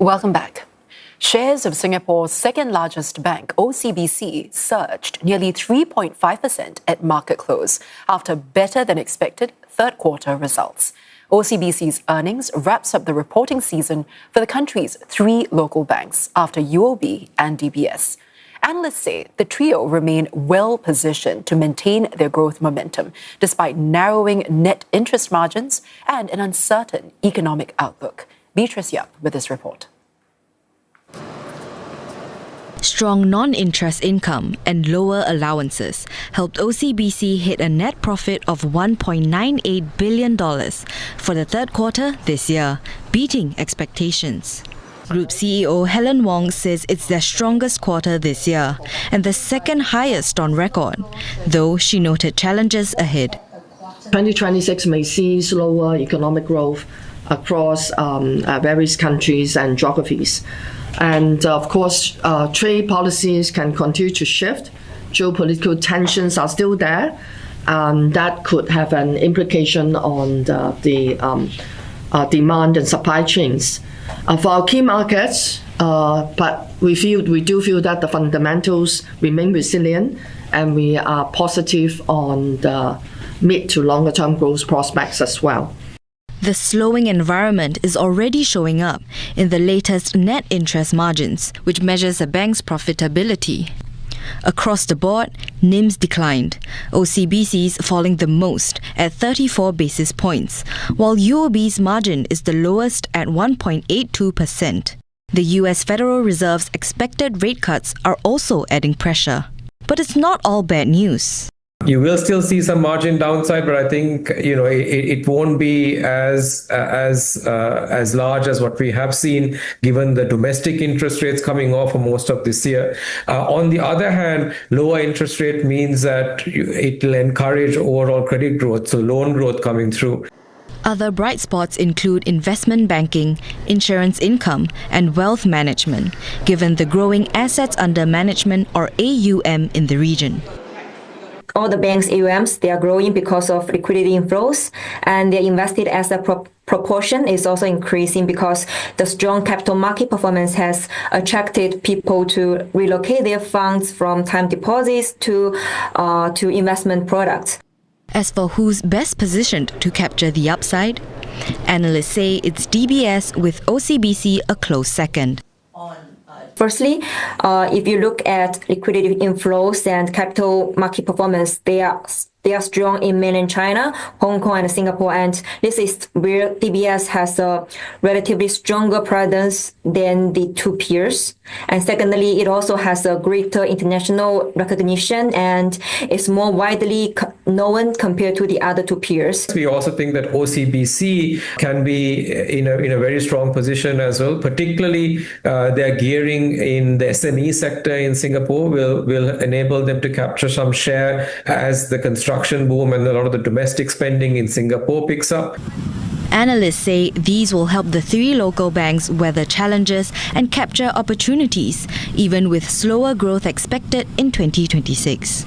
Welcome back. Shares of Singapore's second-largest bank, OCBC, surged nearly 3.5% at market close after better-than-expected third-quarter results. OCBC's earnings wraps up the reporting season for the country's three local banks after UOB and DBS. Analysts say the trio remain well-positioned to maintain their growth momentum despite narrowing net interest margins and an uncertain economic outlook. Beatrice Yap with this report. Strong non-interest income and lower allowances helped OCBC hit a net profit of $1.98 billion for the third quarter this year, beating expectations. Group CEO Helen Wong says it's their strongest quarter this year and the second highest on record, though she noted challenges ahead. 2026 may see slower economic growth across various countries and geographies. And of course, trade policies can continue to shift. Geopolitical tensions are still there. That could have an implication on the demand and supply chains. For our key markets, but we do feel that the fundamentals remain resilient, and we are positive on the mid to longer term growth prospects as well. The slowing environment is already showing up in the latest net interest margins, which measures a bank's profitability. Across the board, NIMs declined, OCBC's falling the most at 34 basis points, while UOB's margin is the lowest at 1.82%. The US Federal Reserve's expected rate cuts are also adding pressure. But it's not all bad news. You will still see some margin downside, but I think it won't be as large as what we have seen, given the domestic interest rates coming off for most of this year. On the other hand, lower interest rate means that it will encourage overall credit growth, so loan growth coming through. Other bright spots include investment banking, insurance income, and wealth management, given the growing assets under management or AUM in the region. All the banks' AUMs, they are growing because of liquidity inflows, and their invested asset proportion is also increasing because the strong capital market performance has attracted people to relocate their funds from time deposits to investment products. As for who's best positioned to capture the upside, analysts say it's DBS with OCBC a close second. Firstly, if you look at liquidity inflows and capital market performance, they are strong in mainland China, Hong Kong, and Singapore, and this is where DBS has a relatively stronger presence than the two peers. And secondly, it also has a greater international recognition and is more widely known compared to the other two peers. We also think that OCBC can be in a very strong position as well, particularly their gearing in the SME sector in Singapore will enable them to capture some share as the construction boom and a lot of the domestic spending in Singapore picks up. Analysts say these will help the three local banks weather challenges and capture opportunities, even with slower growth expected in 2026.